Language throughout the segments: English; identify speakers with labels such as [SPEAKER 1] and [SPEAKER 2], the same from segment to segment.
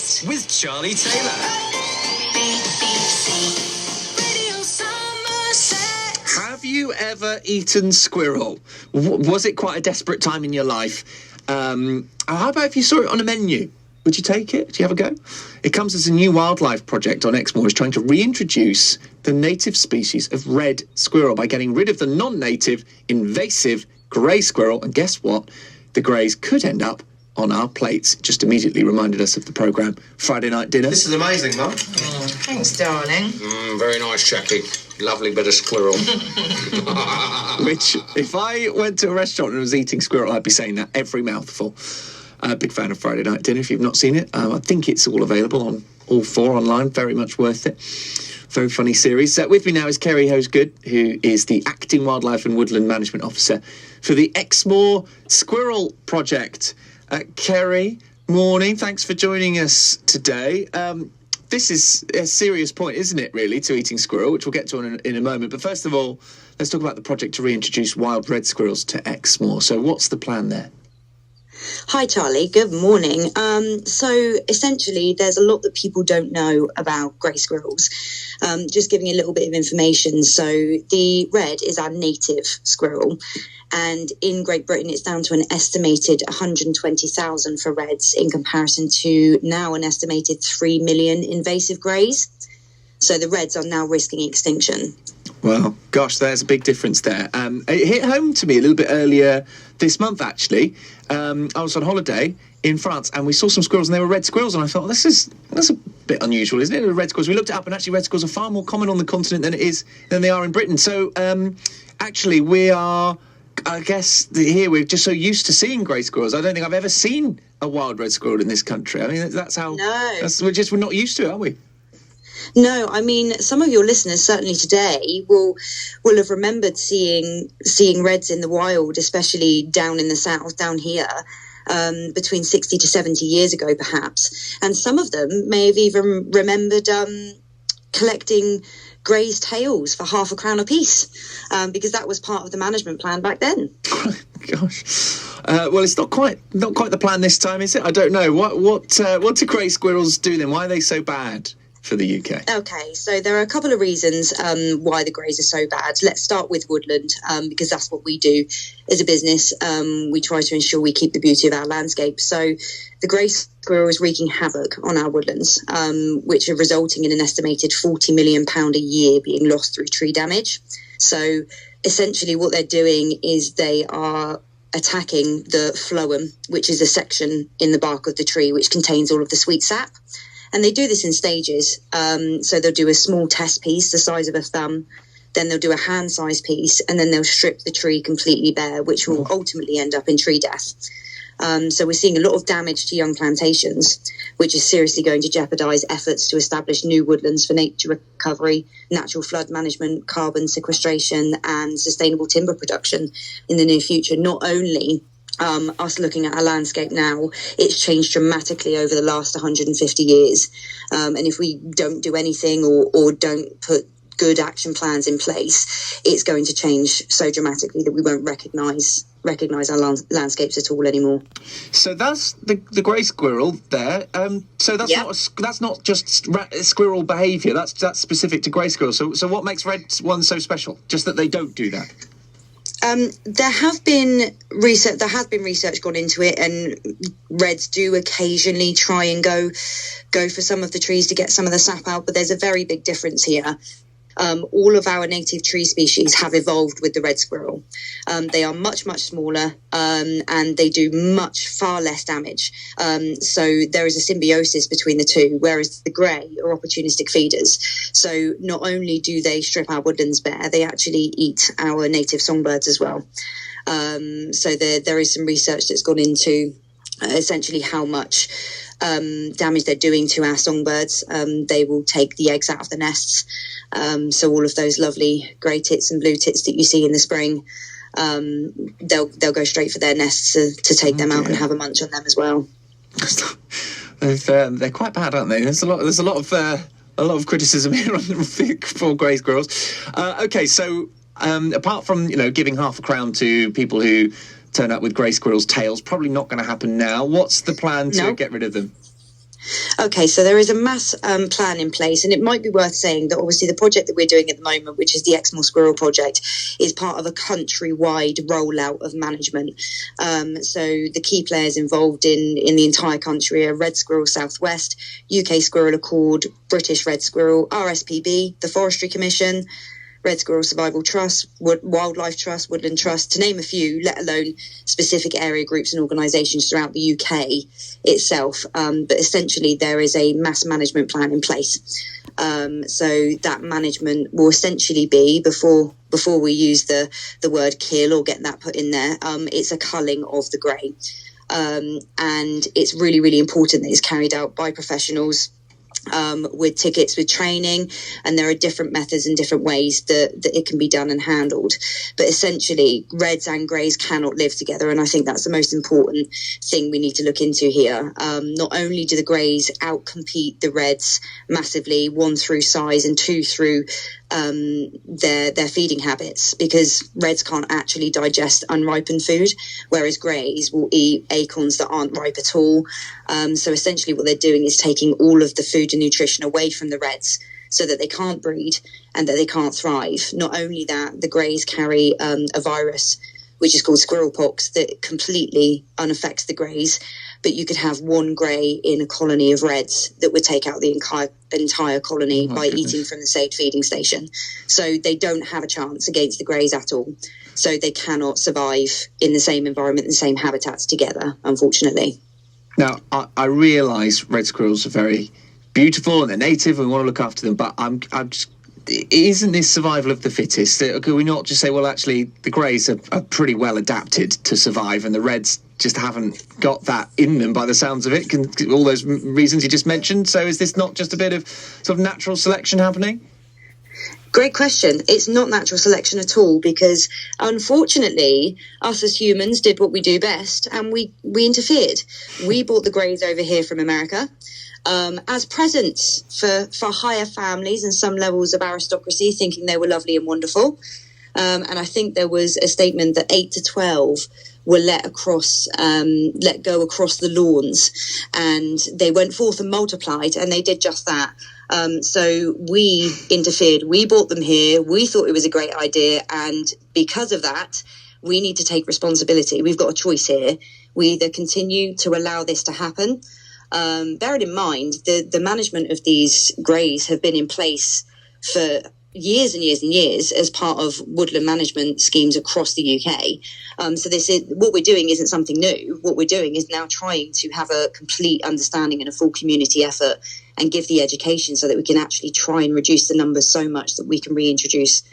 [SPEAKER 1] Breakfast with Charlie Taylor.
[SPEAKER 2] Radio Somerset.
[SPEAKER 3] Have you ever eaten squirrel? Was it quite a desperate time in your life? How about if you saw it on a menu? Would you take it? Do you have a go? It comes as a new wildlife project on Exmoor is trying to reintroduce the native species of red squirrel by getting rid of the non-native invasive grey squirrel. And guess what? The greys could end up on our plates. It just immediately reminded us of the programme Friday Night Dinner.
[SPEAKER 4] This is amazing, Mum.
[SPEAKER 5] Thanks, darling.
[SPEAKER 4] Very nice, Jackie. Lovely bit of squirrel.
[SPEAKER 3] Which, if I went to a restaurant and was eating squirrel, I'd be saying that every mouthful. Big fan of Friday Night Dinner. If you've not seen it, I think it's all available on all four online. Very much worth it. Very funny series. With me now is Kerry Hosegood, who is the Acting Wildlife and Woodland Management Officer for the Exmoor Squirrel Project. Kerry, morning. Thanks for joining us today. This is a serious point, isn't it, really, to eating squirrel, which we'll get to in a moment. But first of all, let's talk about the project to reintroduce wild red squirrels to Exmoor. So what's the plan there?
[SPEAKER 5] Hi, Charlie. Good morning. So essentially, there's a lot that people don't know about grey squirrels. Just giving a little bit of information. So the red is our native squirrel. And in Great Britain, it's down to an estimated 120,000 for reds in comparison to now an estimated 3 million invasive greys. So the reds are now risking extinction.
[SPEAKER 3] Well, gosh, there's a big difference there. It hit home to me a little bit earlier this month, actually. I was on holiday in France and we saw some squirrels and they were red squirrels. And I thought, that's a bit unusual, isn't it? The red squirrels. We looked it up and actually red squirrels are far more common on the continent than they are in Britain. So actually we are, I guess, here we're just so used to seeing grey squirrels. I don't think I've ever seen a wild red squirrel in this country. I mean, that's how...
[SPEAKER 5] No.
[SPEAKER 3] We're not used to it, are we?
[SPEAKER 5] No, I mean, some of your listeners certainly today will have remembered seeing reds in the wild, especially down in the south, down here, between 60 to 70 years ago, perhaps. And some of them may have even remembered collecting greys' tails for £0.50 apiece, because that was part of the management plan back then.
[SPEAKER 3] Gosh. Well, it's not quite the plan this time, is it? I don't know. What do grey squirrels do then? Why are they so bad for the UK?
[SPEAKER 5] Okay, so there are a couple of reasons why the greys are so bad. Let's start with woodland, because that's what we do as a business. We try to ensure we keep the beauty of our landscape. So the grey squirrel is wreaking havoc on our woodlands, which are resulting in an estimated £40 million a year being lost through tree damage. So essentially what they're doing is they are attacking the phloem, which is a section in the bark of the tree which contains all of the sweet sap. And they do this in stages. So they'll do a small test piece the size of a thumb, then they'll do a hand-sized piece, and then they'll strip the tree completely bare, which will ultimately end up in tree death. So we're seeing a lot of damage to young plantations, which is seriously going to jeopardise efforts to establish new woodlands for nature recovery, natural flood management, carbon sequestration, and sustainable timber production in the near future. Not only us looking at our landscape now, it's changed dramatically over the last 150 years. And if we don't do anything or don't put good action plans in place, it's going to change so dramatically that we won't recognise our landscapes at all anymore.
[SPEAKER 3] So that's the grey squirrel there. So that's not just squirrel behaviour. That's specific to grey squirrels. So what makes red ones so special? Just that they don't do that.
[SPEAKER 5] There has been research gone into it, and reds do occasionally try and go for some of the trees to get some of the sap out, but there's a very big difference here. All of our native tree species have evolved with the red squirrel. They are much, much smaller, and they do far less damage. So there is a symbiosis between the two, whereas the grey are opportunistic feeders. So not only do they strip our woodlands bare, they actually eat our native songbirds as well. So there is some research that's gone into essentially how much damage they're doing to our songbirds. They will take the eggs out of the nests. So all of those lovely grey tits and blue tits that you see in the spring, they'll go straight for their nests to take them out and have a munch on them as well.
[SPEAKER 3] They're quite bad, aren't they? There's a lot of criticism here for grey squirrels. Okay, so apart from giving £0.50 to people who turn up with grey squirrels' tails, probably not going to happen now. What's the plan to get rid of them?
[SPEAKER 5] Okay, so there is a mass plan in place, and it might be worth saying that obviously the project that we're doing at the moment, which is the Exmoor Squirrel Project, is part of a countrywide rollout of management. So the key players involved in the entire country are Red Squirrel Southwest, UK Squirrel Accord, British Red Squirrel, RSPB, the Forestry Commission, Red Squirrel Survival Trust, Wildlife Trust, Woodland Trust, to name a few, let alone specific area groups and organisations throughout the UK itself. But essentially, there is a mass management plan in place. So that management will essentially be, before we use the word kill or get that put in there, it's a culling of the grey. And it's really, really important that it's carried out by professionals, with tickets, with training, and there are different methods and different ways that it can be done and handled. But essentially, reds and greys cannot live together, and I think that's the most important thing we need to look into here. Not only do the greys outcompete the reds massively, one through size and two through their feeding habits, because reds can't actually digest unripened food, whereas greys will eat acorns that aren't ripe at all. So essentially what they're doing is taking all of the food and nutrition away from the reds so that they can't breed and that they can't thrive. Not only that, the greys carry a virus which is called squirrel pox that completely unaffects the greys, but you could have one grey in a colony of reds that would take out the entire colony by eating from the saved feeding station. So they don't have a chance against the greys at all. So they cannot survive in the same environment, the same habitats together, unfortunately.
[SPEAKER 3] Now, I realise red squirrels are very beautiful and they're native and we want to look after them, but I'm just, isn't this survival of the fittest? Could we not just say, well, actually, the greys are pretty well adapted to survive and the reds just haven't got that in them by the sounds of it, all those reasons you just mentioned? So is this not just a bit of sort of natural selection happening?
[SPEAKER 5] Great question. It's not natural selection at all, because unfortunately us as humans did what we do best and we interfered. We brought the greys over here from America as presents for higher families and some levels of aristocracy, thinking they were lovely and wonderful. And I think there was a statement that 8 to 12 were let go across the lawns, and they went forth and multiplied, and they did just that. So we interfered. We brought them here. We thought it was a great idea, and because of that, we need to take responsibility. We've got a choice here. We either continue to allow this to happen. Bearing in mind, the management of these greys have been in place for years and years and years as part of woodland management schemes across the UK. So this is what we're doing isn't something new. What we're doing is now trying to have a complete understanding and a full community effort and give the education so that we can actually try and reduce the numbers so much that we can reintroduce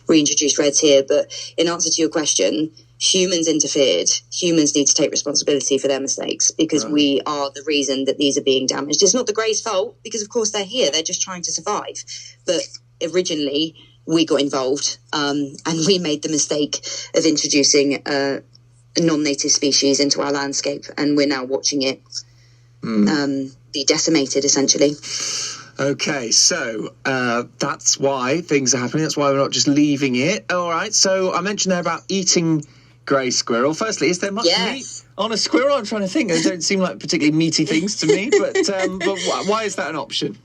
[SPEAKER 5] reds here. But in answer to your question, humans interfered. Humans need to take responsibility for their mistakes, because we are the reason that these are being damaged. It's not the greys' fault, because of course they're here. They're just trying to survive. But originally we got involved, and we made the mistake of introducing a non-native species into our landscape, and we're now watching it be decimated, essentially.
[SPEAKER 3] Okay, so that's why things are happening. That's why we're not just leaving it. All right, so I mentioned there about eating grey squirrel. Firstly, is there much meat on a squirrel? I'm trying to think. They don't seem like particularly meaty things to me, but why is that an option?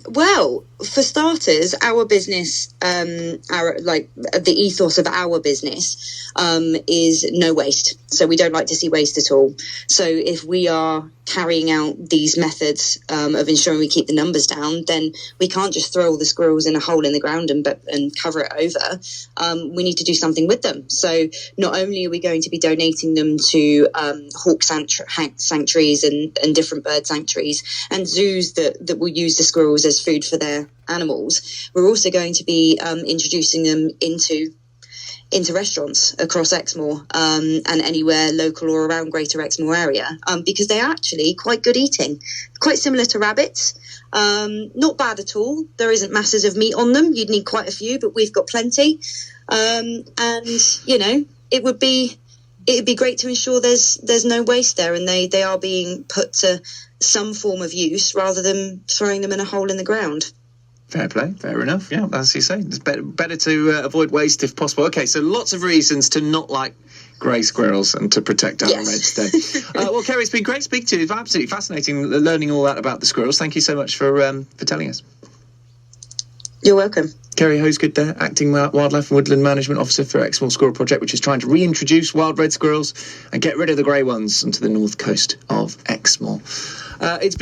[SPEAKER 5] Well, for starters, our business, the ethos of our business is no waste. So we don't like to see waste at all. So if we are carrying out these methods of ensuring we keep the numbers down, then we can't just throw all the squirrels in a hole in the ground and cover it over. We need to do something with them. So not only are we going to be donating them to hawk sanctuaries and different bird sanctuaries and zoos that will use the squirrels as food for their animals, we're also going to be introducing them into restaurants across Exmoor and anywhere local or around Greater Exmoor area, because they are actually quite good eating, quite similar to rabbits. Not bad at all. There isn't masses of meat on them. You'd need quite a few, but we've got plenty. And you know, it'd be great to ensure there's no waste there, and they are being put to some form of use rather than throwing them in a hole in the ground.
[SPEAKER 3] Fair play, fair enough. Yeah, as you say, it's better to avoid waste if possible. Okay, so lots of reasons to not like grey squirrels and to protect our
[SPEAKER 5] Yes.
[SPEAKER 3] reds then. Well, Kerry, it's been great speaking to you. It's absolutely fascinating learning all that about the squirrels. Thank you so much for telling us.
[SPEAKER 5] You're welcome.
[SPEAKER 3] Kerry Hosegood there, Acting Wildlife and Woodland Management Officer for Exmoor Squirrel Project, which is trying to reintroduce wild red squirrels and get rid of the grey ones onto the north coast of Exmoor. It's been